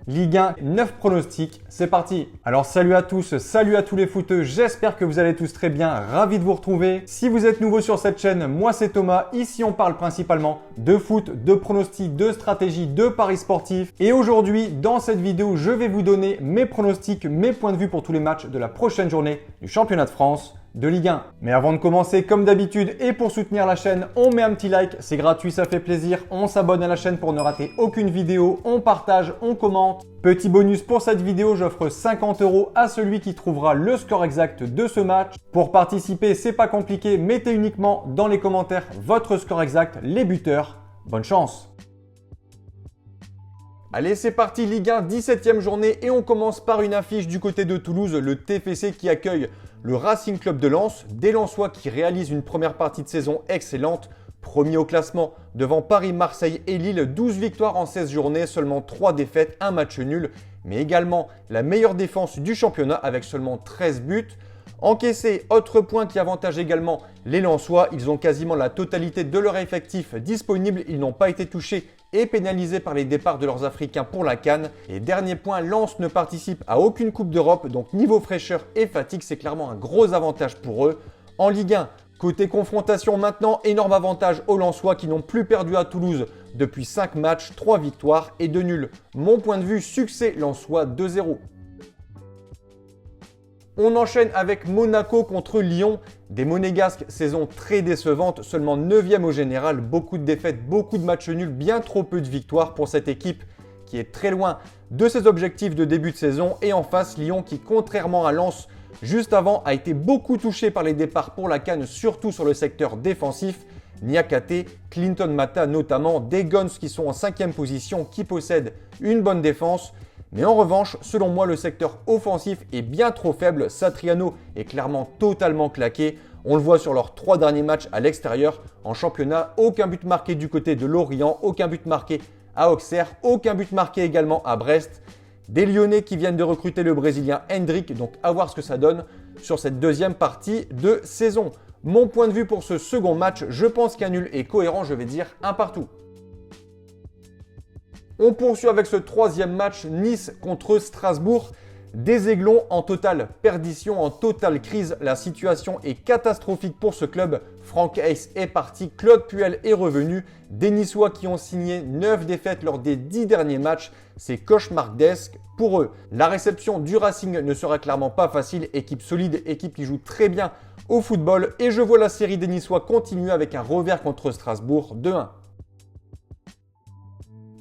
Ligue 1, 9 pronostics, c'est parti. Alors salut à tous, salut à tous les footeux, j'espère que vous allez tous très bien, ravi de vous retrouver. Si vous êtes nouveau sur cette chaîne, moi c'est Thomas, ici on parle principalement de foot, de pronostics, de stratégie, de paris sportifs. Et aujourd'hui, dans cette vidéo, je vais vous donner mes pronostics, mes points de vue pour tous les matchs de la prochaine journée du championnat de France de Ligue 1. Mais avant de commencer, comme d'habitude, et pour soutenir la chaîne, on met un petit like, c'est gratuit, ça fait plaisir. On s'abonne à la chaîne pour ne rater aucune vidéo, on partage, on commente. Petit bonus pour cette vidéo, j'offre 50 € à celui qui trouvera le score exact de ce match. Pour participer, c'est pas compliqué, mettez uniquement dans les commentaires votre score exact, les buteurs. Bonne chance! Allez, c'est parti, Ligue 1, 17e journée et on commence par une affiche du côté de Toulouse, le TFC qui accueille le Racing Club de Lens, des Lensois qui réalisent une première partie de saison excellente, premier au classement devant Paris, Marseille et Lille, 12 victoires en 16 journées, seulement 3 défaites, un match nul, mais également la meilleure défense du championnat avec seulement 13 buts. Encaissé, autre point qui avantage également les Lensois, ils ont quasiment la totalité de leur effectif disponible, ils n'ont pas été touchés et pénalisés par les départs de leurs Africains pour la CAN. Et dernier point, Lens ne participe à aucune Coupe d'Europe, donc niveau fraîcheur et fatigue, c'est clairement un gros avantage pour eux. En Ligue 1, côté confrontation maintenant, énorme avantage aux Lensois qui n'ont plus perdu à Toulouse depuis 5 matchs, 3 victoires et 2 nuls. Mon point de vue, succès Lensois 2-0. On enchaîne avec Monaco contre Lyon. Des Monégasques, saison très décevante, seulement 9e au général, beaucoup de défaites, beaucoup de matchs nuls, bien trop peu de victoires pour cette équipe qui est très loin de ses objectifs de début de saison. Et en face, Lyon qui, contrairement à Lens, juste avant, a été beaucoup touché par les départs pour la CAN, surtout sur le secteur défensif. Niakate, Clinton Mata notamment, des Guns qui sont en 5e position, qui possèdent une bonne défense. Mais en revanche, selon moi, le secteur offensif est bien trop faible. Satriano est clairement totalement claqué. On le voit sur leurs 3 derniers matchs à l'extérieur. En championnat, aucun but marqué du côté de Lorient, aucun but marqué à Auxerre, aucun but marqué également à Brest. Des Lyonnais qui viennent de recruter le Brésilien Hendrick, donc à voir ce que ça donne sur cette deuxième partie de saison. Mon point de vue pour ce second match, je pense qu'un nul est cohérent, je vais dire un partout. On poursuit avec ce troisième match, Nice contre Strasbourg. Des Aiglons en totale perdition, en totale crise. La situation est catastrophique pour ce club. Franck Haise est parti, Claude Puel est revenu. Des Niçois qui ont signé 9 défaites lors des 10 derniers matchs. C'est cauchemardesque pour eux. La réception du Racing ne sera clairement pas facile. Équipe solide, équipe qui joue très bien au football. Et je vois la série des Niçois continuer avec un revers contre Strasbourg 2-1.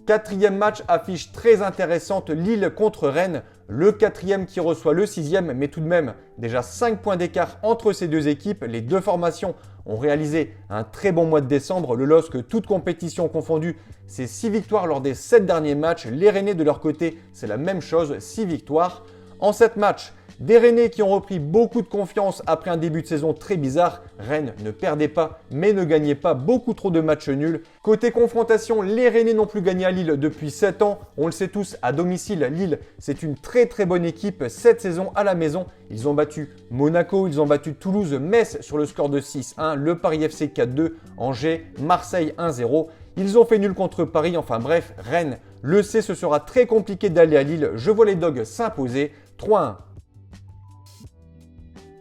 Quatrième match, affiche très intéressante, Lille contre Rennes. Le quatrième qui reçoit le sixième, mais tout de même déjà 5 points d'écart entre ces deux équipes. Les deux formations ont réalisé un très bon mois de décembre. Le LOSC, toute compétition confondue, c'est 6 victoires lors des 7 derniers matchs. Les Rennais de leur côté, c'est la même chose, 6 victoires. En 7 matchs, des Rennais qui ont repris beaucoup de confiance après un début de saison très bizarre. Rennes ne perdait pas, mais ne gagnait pas, beaucoup trop de matchs nuls. Côté confrontation, les Rennais n'ont plus gagné à Lille depuis 7 ans. On le sait tous, à domicile, Lille, c'est une très très bonne équipe. Cette saison à la maison, ils ont battu Monaco, ils ont battu Toulouse, Metz sur le score de 6-1, le Paris FC 4-2, Angers, Marseille 1-0. Ils ont fait nul contre Paris, enfin bref, Rennes le sait, ce sera très compliqué d'aller à Lille. Je vois les Dogs s'imposer 3-1.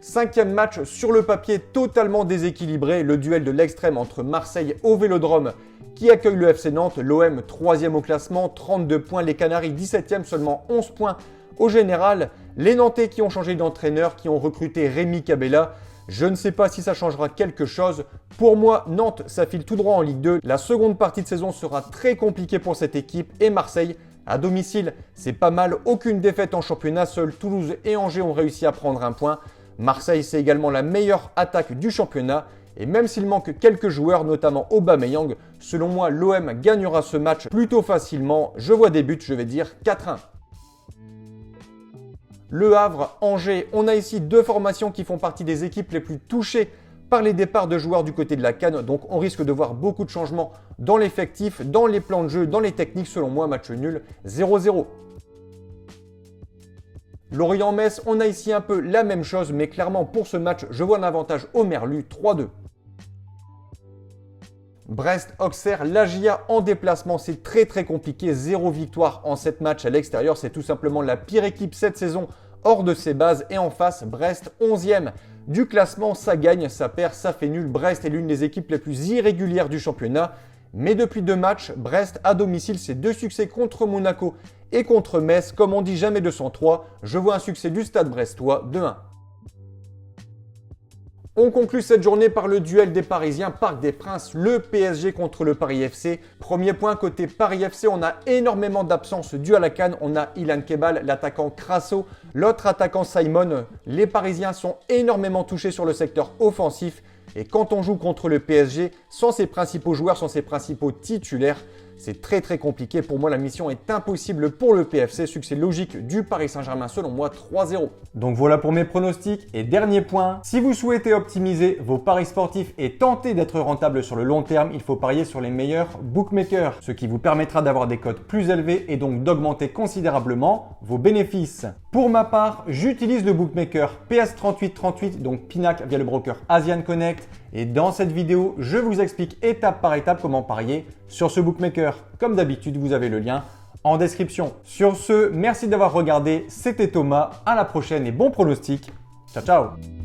Cinquième match sur le papier totalement déséquilibré, le duel de l'extrême entre Marseille au Vélodrome qui accueille le FC Nantes, l'OM 3e au classement, 32 points, les Canaries 17e, seulement 11 points au général. Les Nantais qui ont changé d'entraîneur, qui ont recruté Rémi Cabella. Je ne sais pas si ça changera quelque chose. Pour moi, Nantes, ça file tout droit en Ligue 2. La seconde partie de saison sera très compliquée pour cette équipe et Marseille, à domicile, c'est pas mal, aucune défaite en championnat, seuls Toulouse et Angers ont réussi à prendre un point. Marseille, c'est également la meilleure attaque du championnat. Et même s'il manque quelques joueurs, notamment Aubameyang, selon moi, l'OM gagnera ce match plutôt facilement. Je vois des buts, je vais dire 4-1. Le Havre, Angers, on a ici deux formations qui font partie des équipes les plus touchées par les départs de joueurs du côté de la CAN. Donc on risque de voir beaucoup de changements dans l'effectif, dans les plans de jeu, dans les techniques. Selon moi, match nul 0-0. Lorient-Metz, on a ici un peu la même chose, mais clairement pour ce match, je vois un avantage au Merlu, 3-2. Brest-Auxerre, l'AGIA en déplacement, c'est très compliqué. 0 victoire en 7 matchs à l'extérieur. C'est tout simplement la pire équipe cette saison hors de ses bases. Et en face, Brest, 11e du classement. Ça gagne, ça perd, ça fait nul. Brest est l'une des équipes les plus irrégulières du championnat. Mais depuis 2 matchs, Brest à domicile, c'est 2 succès contre Monaco et contre Metz. Comme on dit, jamais 203. Je vois un succès du Stade brestois de 1. On conclut cette journée par le duel des Parisiens, Parc des Princes, le PSG contre le Paris FC. Premier point, côté Paris FC, on a énormément d'absences dues à la CAN. On a Ilan Kebal, l'attaquant Crasso, l'autre attaquant Simon. Les Parisiens sont énormément touchés sur le secteur offensif. Et quand on joue contre le PSG, sans ses principaux joueurs, sans ses principaux titulaires, c'est très compliqué. Pour moi, la mission est impossible pour le PFC. Succès logique du Paris Saint-Germain, selon moi, 3-0. Donc voilà pour mes pronostics. Et dernier point, si vous souhaitez optimiser vos paris sportifs et tenter d'être rentable sur le long terme, il faut parier sur les meilleurs bookmakers, ce qui vous permettra d'avoir des cotes plus élevées et donc d'augmenter considérablement vos bénéfices. Pour ma part, j'utilise le bookmaker PS3838, donc Pinac via le broker Asian Connect. Et dans cette vidéo, je vous explique étape par étape comment parier sur ce bookmaker. Comme d'habitude, vous avez le lien en description. Sur ce, merci d'avoir regardé. C'était Thomas. À la prochaine et bon pronostic. Ciao, ciao!